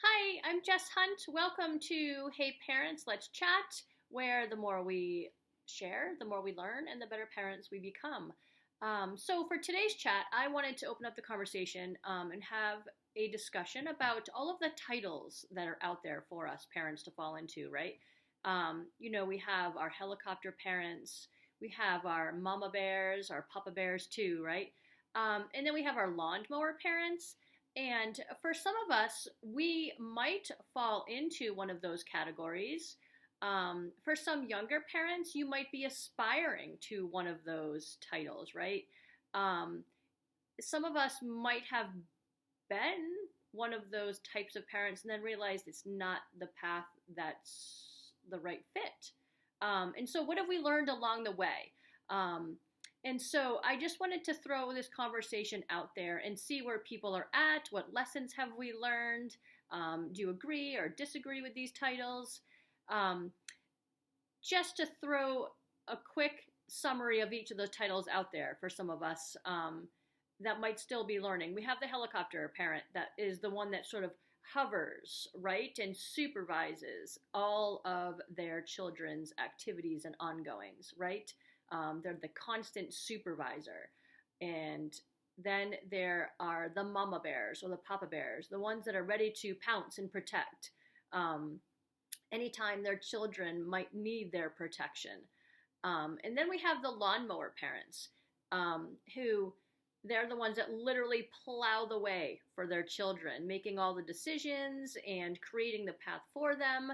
Hi, I'm Jess Hunt. Welcome to Hey Parents, Let's Chat, where the more we share, the more we learn, and the better parents we become. So, for today's chat, I wanted to open up the conversation and have a discussion about all of the titles that are out there for us parents to fall into, right? We have our helicopter parents, we have our mama bears, our papa bears too, right? And then we have our lawnmower parents. And for some of us, we might fall into one of those categories. For some younger parents, you might be aspiring to one of those titles, right? Um, some of us might have been one of those types of parents and then realized it's not the path that's the right fit. And so, what have we learned along the way? Um, and so I just wanted to throw this conversation out there and see where people are at. What lessons have we learned? Do you agree or disagree with these titles? Um, just to throw a quick summary of each of those titles out there for some of us that might still be learning. We have the helicopter parent, that is the one that sort of hovers, right, and supervises all of their children's activities and ongoings, right? They're the constant supervisor. And then there are the mama bears or the papa bears, the ones that are ready to pounce and protect anytime their children might need their protection. And then we have the lawnmower parents who they're the ones that literally plow the way for their children, making all the decisions and creating the path for them,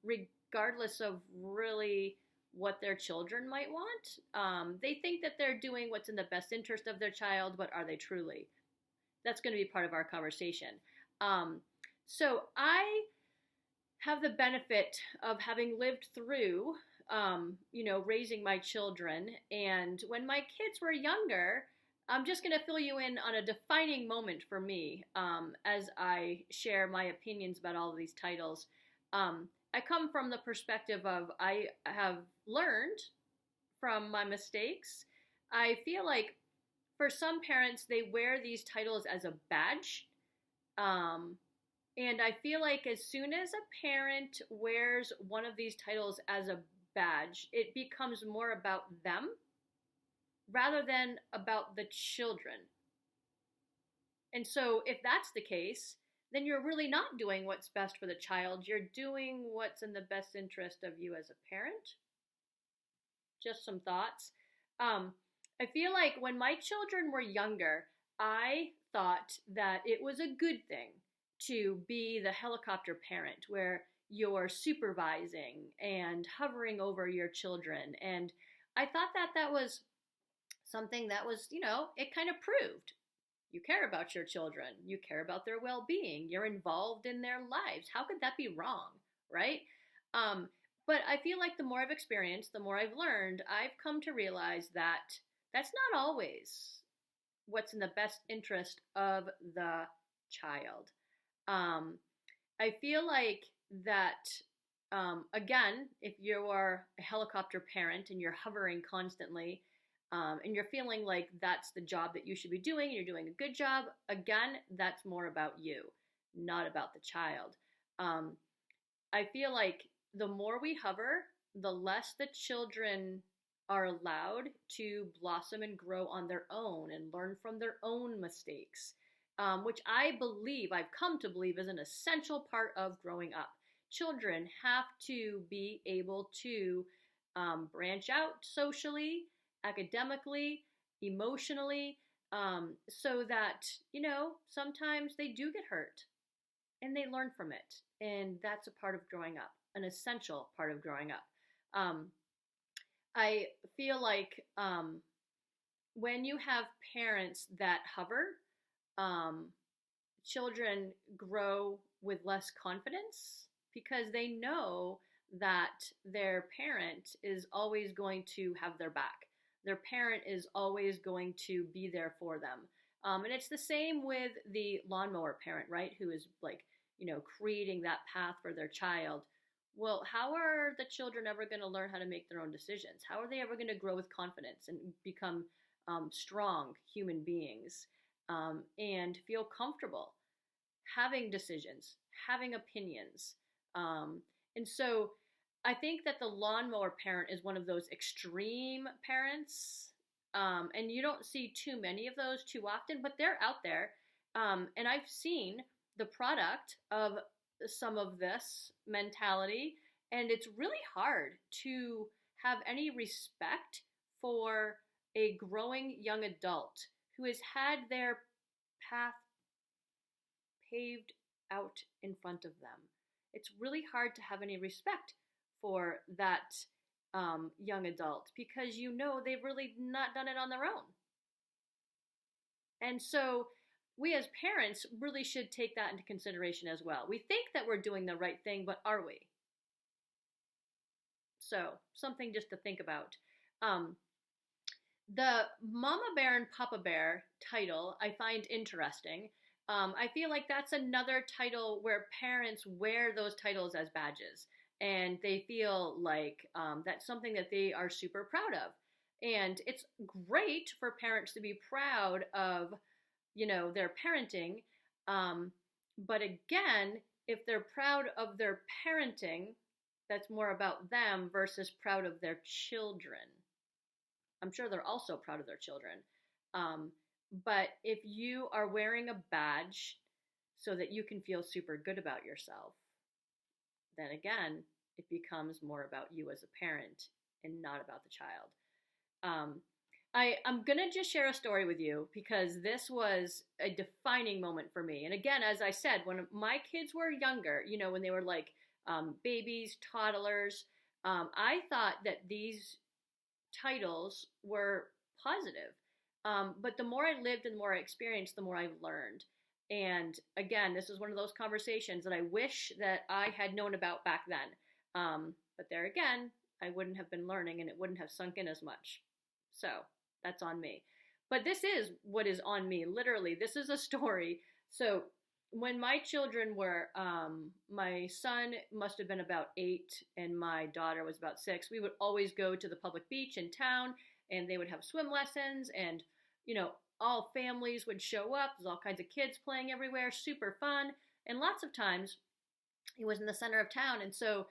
regardless of really what their children might want. They think that they're doing what's in the best interest of their child, but are they truly? That's going to be part of our conversation. So I have the benefit of having lived through, raising my children. And when my kids were younger, I'm just going to fill you in on a defining moment for me as I share my opinions about all of these titles. I come from the perspective of I have learned from my mistakes. I feel like for some parents, they wear these titles as a badge. And I feel like as soon as a parent wears one of these titles as a badge, it becomes more about them rather than about the children. And so if that's the case, then you're really not doing what's best for the child. You're doing what's in the best interest of you as a parent. Just some thoughts. I feel like when my children were younger, I thought that it was a good thing to be the helicopter parent where you're supervising and hovering over your children. And I thought that that was something that was, it kind of proved you care about your children, you care about their well-being, you're involved in their lives. How could that be wrong, right? But I feel like the more I've experienced, the more I've learned, I've come to realize that that's not always what's in the best interest of the child. I feel like that, again, if you're a helicopter parent and you're hovering constantly, and you're feeling like that's the job that you should be doing, and you're doing a good job, again, that's more about you, not about the child. I feel like the more we hover, the less the children are allowed to blossom and grow on their own and learn from their own mistakes, which I've come to believe is an essential part of growing up. Children have to be able to branch out socially, academically, emotionally, so that, sometimes they do get hurt and they learn from it. And that's a part of growing up, an essential part of growing up. I feel like when you have parents that hover, children grow with less confidence because they know that their parent is always going to have their back. Their parent is always going to be there for them. And it's the same with the lawnmower parent, right? Who is like, creating that path for their child. Well, how are the children ever going to learn how to make their own decisions? How are they ever going to grow with confidence and become strong human beings and feel comfortable having decisions, having opinions. And so I think that the lawnmower parent is one of those extreme parents. And you don't see too many of those too often, but they're out there. And I've seen the product of some of this mentality, and it's really hard to have any respect for a growing young adult who has had their path paved out in front of them. It's really hard to have any respect for that young adult because you know they've really not done it on their own. And so we as parents really should take that into consideration as well. We think that we're doing the right thing, but are we? So something just to think about. The Mama Bear and Papa Bear title I find interesting. I feel like that's another title where parents wear those titles as badges, and they feel like that's something that they are super proud of. And it's great for parents to be proud of, their parenting. But again, if they're proud of their parenting, that's more about them versus proud of their children. I'm sure they're also proud of their children. But if you are wearing a badge so that you can feel super good about yourself, then again, it becomes more about you as a parent and not about the child. I'm going to just share a story with you because this was a defining moment for me. And again, as I said, when my kids were younger, when they were like babies, toddlers, I thought that these titles were positive. But the more I lived and the more I experienced, the more I learned. And again, this is one of those conversations that I wish that I had known about back then. But there again, I wouldn't have been learning and it wouldn't have sunk in as much. So that's on me. But this is what is on me. Literally, this is a story. So when my children were, my son must have been about 8 and my daughter was about 6, we would always go to the public beach in town and they would have swim lessons and, all families would show up. There's all kinds of kids playing everywhere, super fun. And lots of times it was in the center of town. And so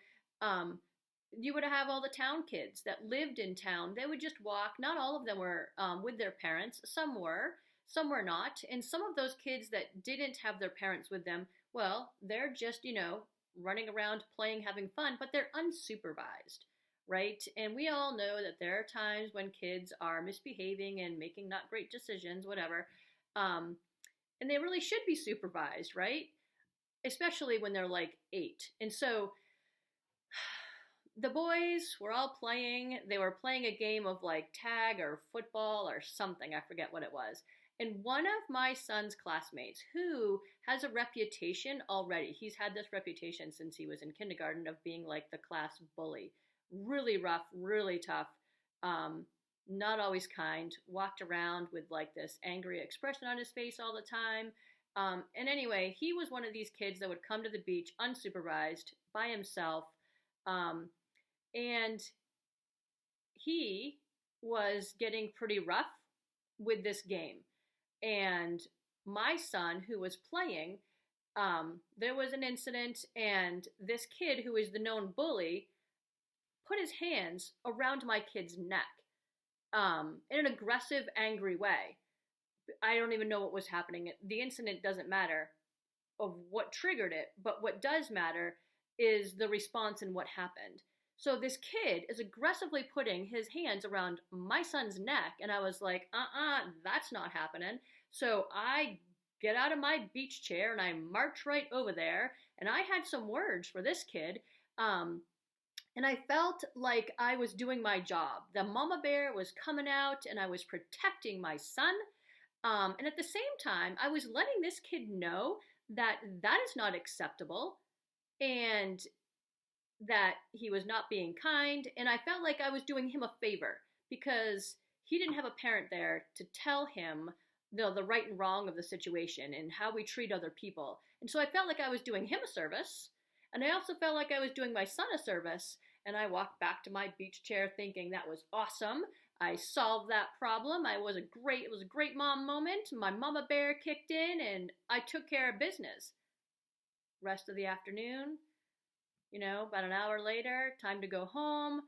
you would have all the town kids that lived in town. They would just walk. Not all of them were with their parents. Some were not. And some of those kids that didn't have their parents with them, well, they're just, running around, playing, having fun, but they're unsupervised, right? And we all know that there are times when kids are misbehaving and making not great decisions, whatever. And they really should be supervised, right? Especially when they're like 8. And so the boys were all playing. They were playing a game of like tag or football or something. I forget what it was. And one of my son's classmates, who has a reputation already, he's had this reputation since he was in kindergarten of being like the class bully. Really rough, really tough, not always kind, walked around with like this angry expression on his face all the time. And anyway, he was one of these kids that would come to the beach unsupervised by himself. And he was getting pretty rough with this game. And my son, who was playing, there was an incident, and this kid, who is the known bully, put his hands around my kid's neck in an aggressive, angry way. I don't even know what was happening. The incident doesn't matter of what triggered it, but what does matter is the response and what happened. So this kid is aggressively putting his hands around my son's neck, and I was like, that's not happening. So I get out of my beach chair and I march right over there, and I had some words for this kid. And I felt like I was doing my job. The mama bear was coming out and I was protecting my son. And at the same time, I was letting this kid know that that is not acceptable and that he was not being kind. And I felt like I was doing him a favor because he didn't have a parent there to tell him the right and wrong of the situation and how we treat other people. And so I felt like I was doing him a service. And I also felt like I was doing my son a service, and I walked back to my beach chair thinking that was awesome. I solved that problem. It was a great mom moment. My mama bear kicked in, and I took care of business. rest of the afternoon, about an hour later, time to go home.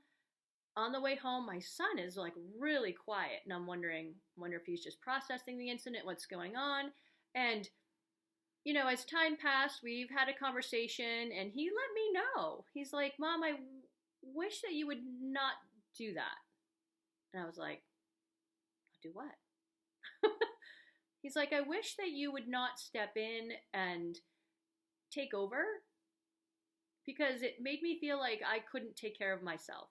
On the way home, my son is like really quiet, and I'm wonder if he's just processing the incident, what's going on. And as time passed, we've had a conversation, and he let me know. He's like, Mom, I wish that you would not do that. And I was like, do what? He's like, I wish that you would not step in and take over, because it made me feel like I couldn't take care of myself.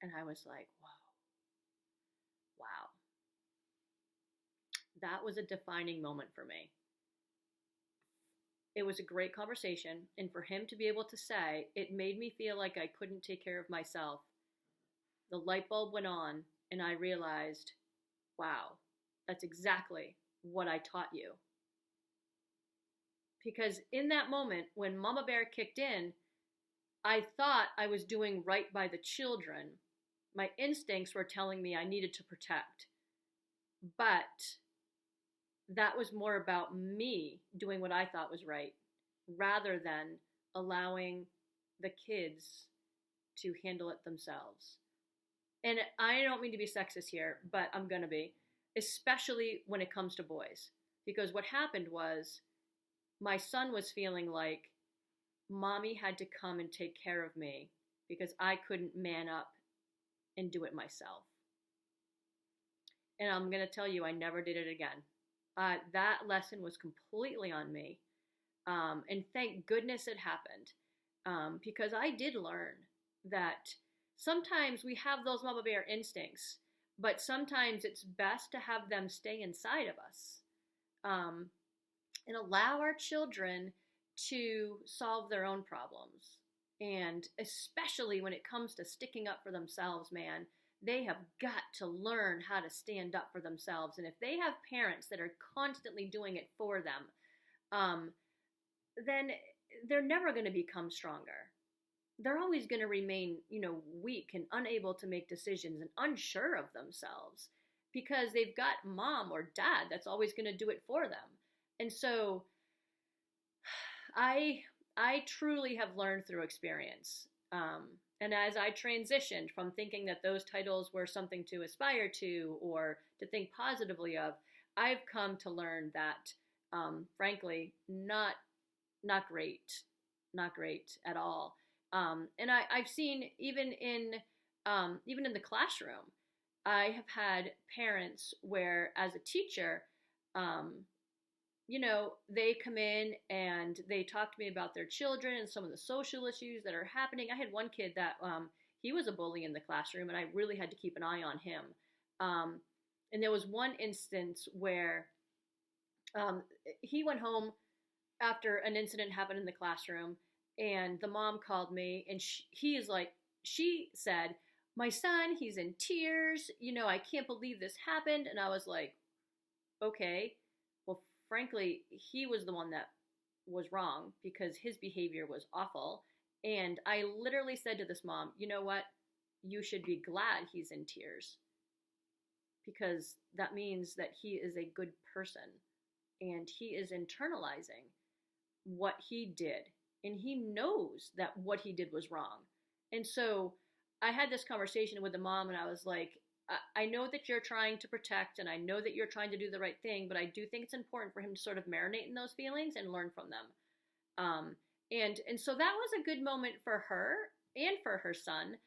And I was like, wow. That was a defining moment for me. It was a great conversation, and for him to be able to say, it made me feel like I couldn't take care of myself. The light bulb went on, and I realized, wow, that's exactly what I taught you. Because in that moment, when Mama Bear kicked in, I thought I was doing right by the children. My instincts were telling me I needed to protect. But that was more about me doing what I thought was right, rather than allowing the kids to handle it themselves. And I don't mean to be sexist here, but I'm going to be, especially when it comes to boys. Because what happened was, my son was feeling like Mommy had to come and take care of me because I couldn't man up and do it myself. And I'm going to tell you, I never did it again. That lesson was completely on me. And thank goodness it happened. Because I did learn that sometimes we have those Mama Bear instincts, but sometimes it's best to have them stay inside of us. And allow our children to solve their own problems. And especially when it comes to sticking up for themselves, man, they have got to learn how to stand up for themselves. And if they have parents that are constantly doing it for them, then they're never going to become stronger. They're always going to remain, weak and unable to make decisions and unsure of themselves, because they've got mom or dad that's always going to do it for them. And so I truly have learned through experience. And as I transitioned from thinking that those titles were something to aspire to or to think positively of, I've come to learn that, frankly, not great at all. And I've seen even in the classroom, I have had parents where, as a teacher, they come in and they talk to me about their children and some of the social issues that are happening. I had one kid that he was a bully in the classroom, and I really had to keep an eye on him. And there was one instance where he went home after an incident happened in the classroom, and the mom called me, and she said, my son, he's in tears. I can't believe this happened. And I was like, okay. Well, frankly, he was the one that was wrong because his behavior was awful. And I literally said to this mom, you know what? You should be glad he's in tears, because that means that he is a good person and he is internalizing what he did. And he knows that what he did was wrong. And so I had this conversation with the mom, and I was like, I know that you're trying to protect, and I know that you're trying to do the right thing, but I do think it's important for him to sort of marinate in those feelings and learn from them. And so that was a good moment for her and for her son.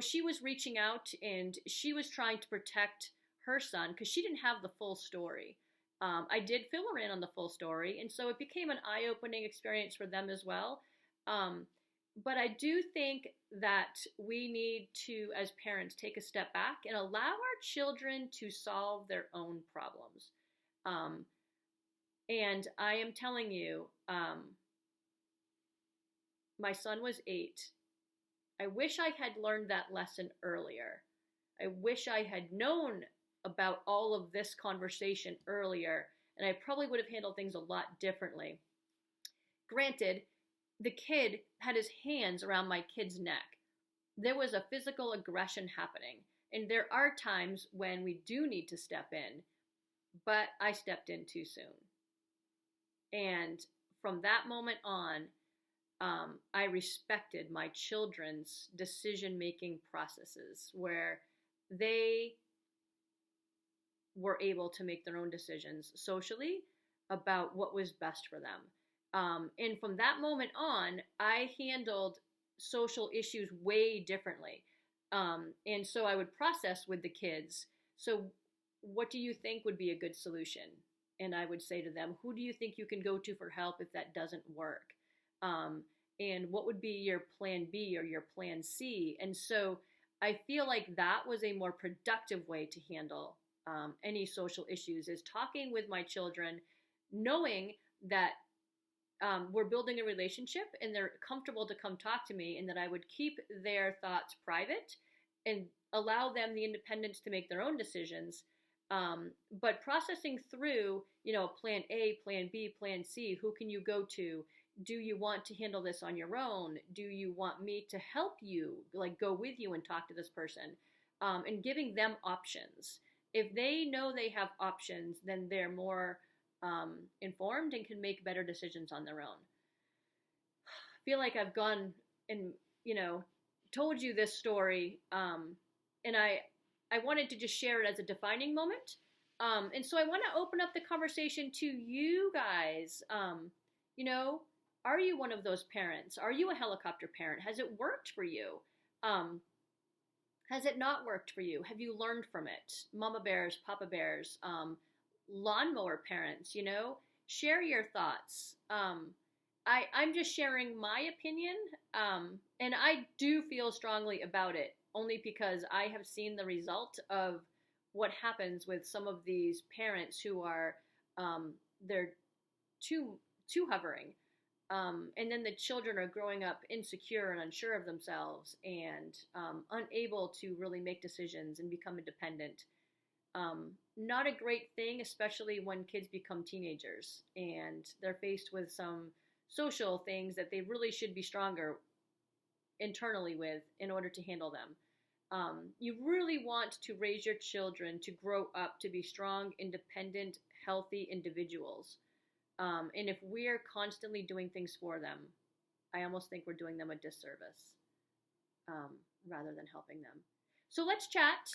She was reaching out, and she was trying to protect her son because she didn't have the full story. I did fill her in on the full story, and so it became an eye-opening experience for them as well. But I do think that we need to, as parents, take a step back and allow our children to solve their own problems. And I am telling you, my son was 8. I wish I had learned that lesson earlier. I wish I had known about all of this conversation earlier, and I probably would have handled things a lot differently. Granted, the kid had his hands around my kid's neck. There was a physical aggression happening, and there are times when we do need to step in, but I stepped in too soon. And from that moment on, I respected my children's decision-making processes where they were able to make their own decisions socially about what was best for them. And from that moment on, I handled social issues way differently. And so I would process with the kids. So, what do you think would be a good solution? And I would say to them, who do you think you can go to for help if that doesn't work? And what would be your plan B or your plan C? And so I feel like that was a more productive way to handle any social issues, is talking with my children, knowing that we're building a relationship and they're comfortable to come talk to me, and that I would keep their thoughts private and allow them the independence to make their own decisions. But processing through, plan A, plan B, plan C, who can you go to? Do you want to handle this on your own? Do you want me to help you, like go with you and talk to this person? And giving them options. If they know they have options, then they're more informed and can make better decisions on their own. I feel like I've gone and, told you this story, and I wanted to just share it as a defining moment. And so I want to open up the conversation to you guys. Are you one of those parents? Are you a helicopter parent? Has it worked for you? Has it not worked for you? Have you learned from it? Mama bears, Papa bears, lawnmower parents, share your thoughts. I'm just sharing my opinion, and I do feel strongly about it, only because I have seen the result of what happens with some of these parents who are, they're too hovering. And then the children are growing up insecure and unsure of themselves, and unable to really make decisions and become independent. Not a great thing, especially when kids become teenagers and they're faced with some social things that they really should be stronger internally with in order to handle them. You really want to raise your children to grow up to be strong, independent, healthy individuals. And if we're constantly doing things for them, I almost think we're doing them a disservice rather than helping them. So let's chat.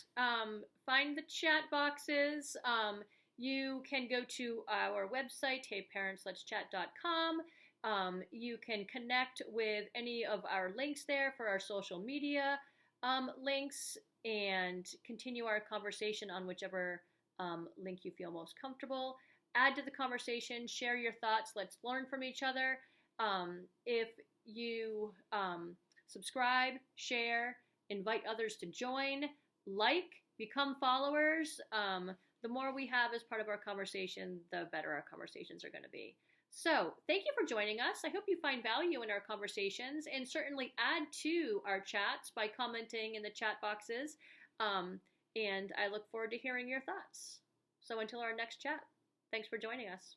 Find the chat boxes. You can go to our website, heyparentsletschat.com. You can connect with any of our links there for our social media links, and continue our conversation on whichever link you feel most comfortable. Add to the conversation, share your thoughts, let's learn from each other. If you subscribe, share, invite others to join, become followers, the more we have as part of our conversation, the better our conversations are going to be. So thank you for joining us. I hope you find value in our conversations, and certainly add to our chats by commenting in the chat boxes. And I look forward to hearing your thoughts. So until our next chat. Thanks for joining us.